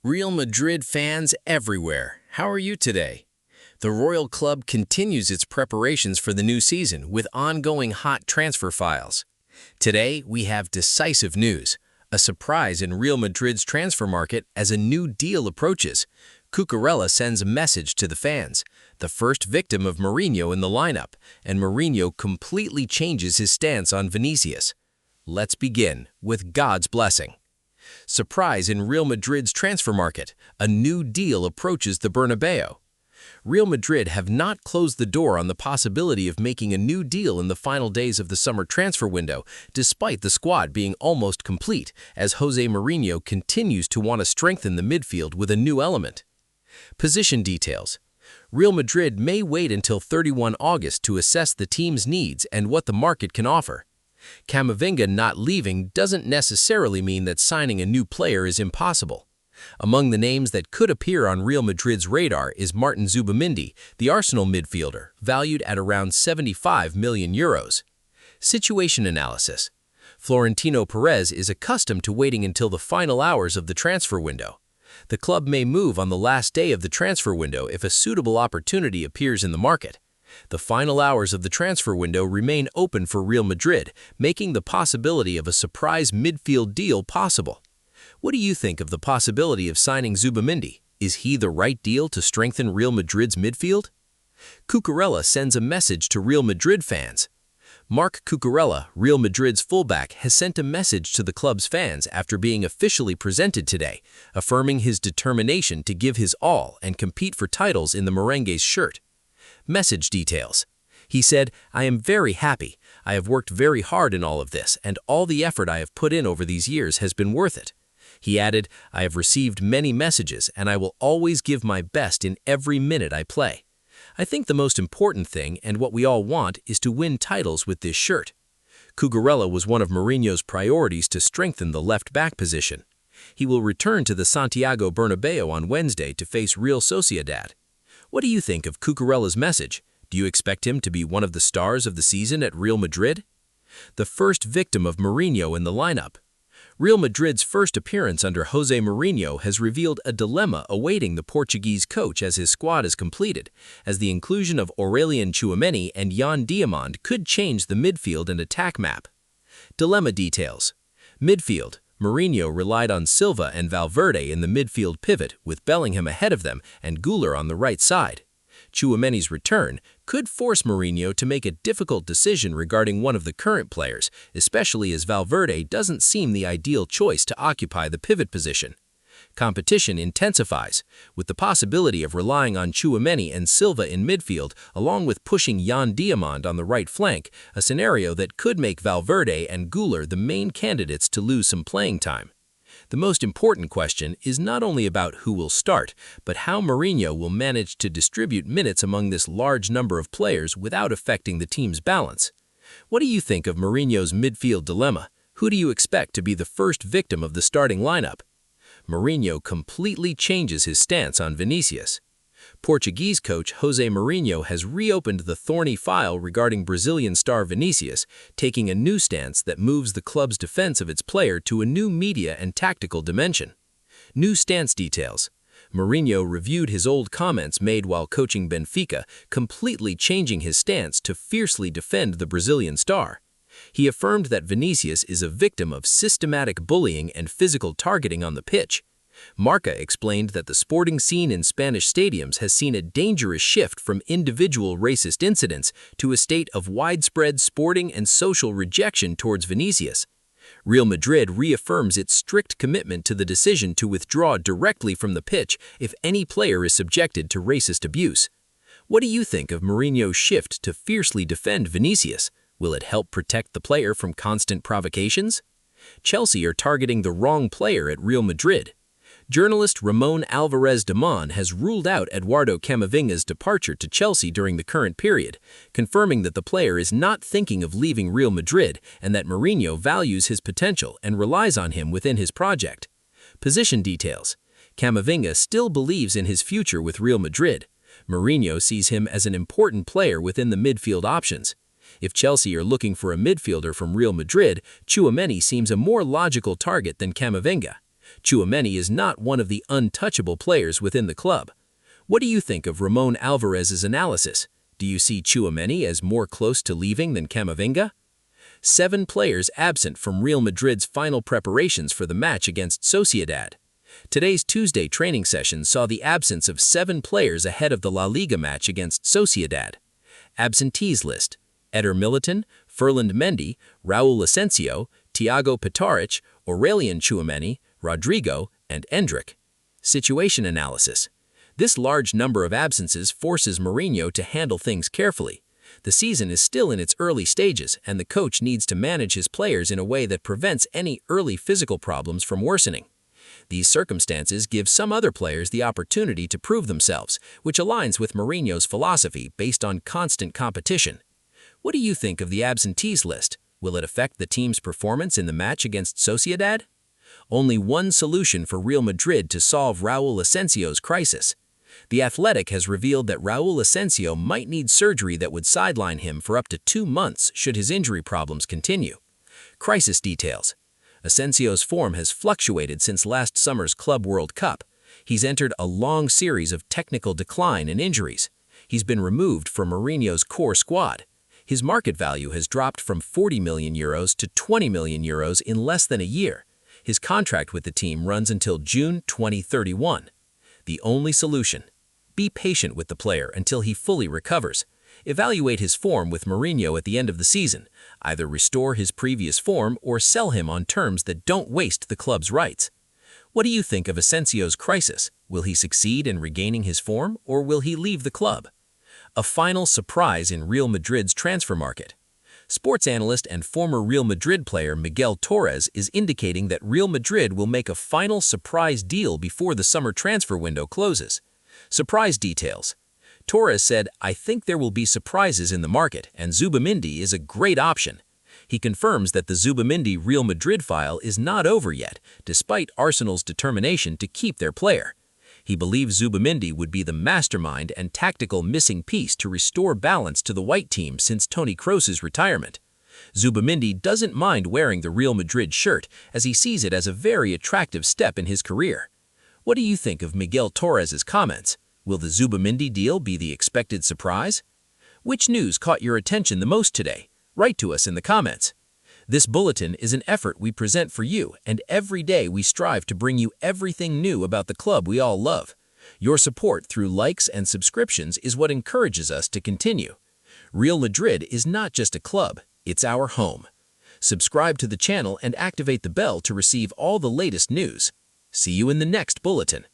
Real Madrid fans everywhere, how are you today? The Royal Club continues its preparations for the new season with ongoing hot transfer files. Today, we have decisive news, a surprise in Real Madrid's transfer market as a new deal approaches. Cucurella sends a message to the fans, the first victim of Mourinho in the lineup, and Mourinho completely changes his stance on Vinicius. Let's begin with God's blessing. Surprise in Real Madrid's transfer market, a new deal approaches the Bernabeu. Real Madrid have not closed the door on the possibility of making a new deal in the final days of the summer transfer window, despite the squad being almost complete, as Jose Mourinho continues to want to strengthen the midfield with a new element. Position details. Real Madrid may wait until 31 August to assess the team's needs and what the market can offer. Camavinga not leaving doesn't necessarily mean that signing a new player is impossible. Among the names that could appear on Real Madrid's radar is Martin Zubimendi, the Arsenal midfielder, valued at around €75 million. Situation analysis. Florentino Perez is accustomed to waiting until the final hours of the transfer window. The club may move on the last day of the transfer window if a suitable opportunity appears in the market. The final hours of the transfer window remain open for Real Madrid, making the possibility of a surprise midfield deal possible. What do you think of the possibility of signing Zubimendi? Is he the right deal to strengthen Real Madrid's midfield? Cucurella sends a message to Real Madrid fans. Marc Cucurella, Real Madrid's fullback, has sent a message to the club's fans after being officially presented today, affirming his determination to give his all and compete for titles in the Merengues shirt. Message details. He said, "I am very happy. I have worked very hard in all of this, and all the effort I have put in over these years has been worth it." He added, "I have received many messages, and I will always give my best in every minute I play. I think the most important thing, and what we all want, is to win titles with this shirt." Cucurella was one of Mourinho's priorities to strengthen the left-back position. He will return to the Santiago Bernabeu on Wednesday to face Real Sociedad. What do you think of Cucurella's message? Do you expect him to be one of the stars of the season at Real Madrid? The first victim of Mourinho in the lineup. Real Madrid's first appearance under Jose Mourinho has revealed a dilemma awaiting the Portuguese coach as his squad is completed, as the inclusion of Aurélien Tchouaméni and Yan Diamond could change the midfield and attack map. Dilemma details. Midfield. Mourinho relied on Silva and Valverde in the midfield pivot, with Bellingham ahead of them and Güler on the right side. Tchouaméni's return could force Mourinho to make a difficult decision regarding one of the current players, especially as Valverde doesn't seem the ideal choice to occupy the pivot position. Competition intensifies, with the possibility of relying on Tchouaméni and Silva in midfield, along with pushing Yan Diamond on the right flank, a scenario that could make Valverde and Güler the main candidates to lose some playing time. The most important question is not only about who will start, but how Mourinho will manage to distribute minutes among this large number of players without affecting the team's balance. What do you think of Mourinho's midfield dilemma? Who do you expect to be the first victim of the starting lineup? Mourinho completely changes his stance on Vinicius. Portuguese coach Jose Mourinho has reopened the thorny file regarding Brazilian star Vinicius, taking a new stance that moves the club's defense of its player to a new media and tactical dimension. New stance details. Mourinho reviewed his old comments made while coaching Benfica, completely changing his stance to fiercely defend the Brazilian star. He affirmed that Vinicius is a victim of systematic bullying and physical targeting on the pitch. Marca explained that the sporting scene in Spanish stadiums has seen a dangerous shift from individual racist incidents to a state of widespread sporting and social rejection towards Vinicius. Real Madrid reaffirms its strict commitment to the decision to withdraw directly from the pitch if any player is subjected to racist abuse. What do you think of Mourinho's shift to fiercely defend Vinicius? Will it help protect the player from constant provocations? Chelsea are targeting the wrong player at Real Madrid. Journalist Ramon Alvarez Damon has ruled out Eduardo Camavinga's departure to Chelsea during the current period, confirming that the player is not thinking of leaving Real Madrid and that Mourinho values his potential and relies on him within his project. Position details. Camavinga still believes in his future with Real Madrid. Mourinho sees him as an important player within the midfield options. If Chelsea are looking for a midfielder from Real Madrid, Tchouaméni seems a more logical target than Camavinga. Tchouaméni is not one of the untouchable players within the club. What do you think of Ramon Alvarez's analysis? Do you see Tchouaméni as more close to leaving than Camavinga? 7 players absent from Real Madrid's final preparations for the match against Sociedad. Today's Tuesday training session saw the absence of 7 players ahead of the La Liga match against Sociedad. Absentees list: Eder Militão, Ferland Mendy, Raul Asencio, Thiago Petaric, Aurelien Tchouaméni, Rodrigo, and Endrick. Situation analysis: this large number of absences forces Mourinho to handle things carefully. The season is still in its early stages, and the coach needs to manage his players in a way that prevents any early physical problems from worsening. These circumstances give some other players the opportunity to prove themselves, which aligns with Mourinho's philosophy based on constant competition. What do you think of the absentees list? Will it affect the team's performance in the match against Sociedad? Only one solution for Real Madrid to solve Raul Asencio's crisis. The Athletic has revealed that Raul Asencio might need surgery that would sideline him for up to 2 months should his injury problems continue. Crisis details: Asencio's form has fluctuated since last summer's Club World Cup. He's entered a long series of technical decline and injuries. He's been removed from Mourinho's core squad. His market value has dropped from €40 million to €20 million in less than a year. His contract with the team runs until June 2031. The only solution: be patient with the player until he fully recovers. Evaluate his form with Mourinho at the end of the season. Either restore his previous form or sell him on terms that don't waste the club's rights. What do you think of Asencio's crisis? Will he succeed in regaining his form, or will he leave the club? A final surprise in Real Madrid's transfer market. Sports analyst and former Real Madrid player Miguel Torres is indicating that Real Madrid will make a final surprise deal before the summer transfer window closes. Surprise details: Torres said, "I think there will be surprises in the market, and Zubimendi is a great option." He confirms that the Zubimendi Real Madrid file is not over yet, despite Arsenal's determination to keep their player. He believes Zubimendi would be the mastermind and tactical missing piece to restore balance to the white team since Toni Kroos's retirement. Zubimendi doesn't mind wearing the Real Madrid shirt, as he sees it as a very attractive step in his career. What do you think of Miguel Torres's comments? Will the Zubimendi deal be the expected surprise? Which news caught your attention the most today? Write to us in the comments. This bulletin is an effort we present for you, and every day we strive to bring you everything new about the club we all love. Your support through likes and subscriptions is what encourages us to continue. Real Madrid is not just a club, it's our home. Subscribe to the channel and activate the bell to receive all the latest news. See you in the next bulletin.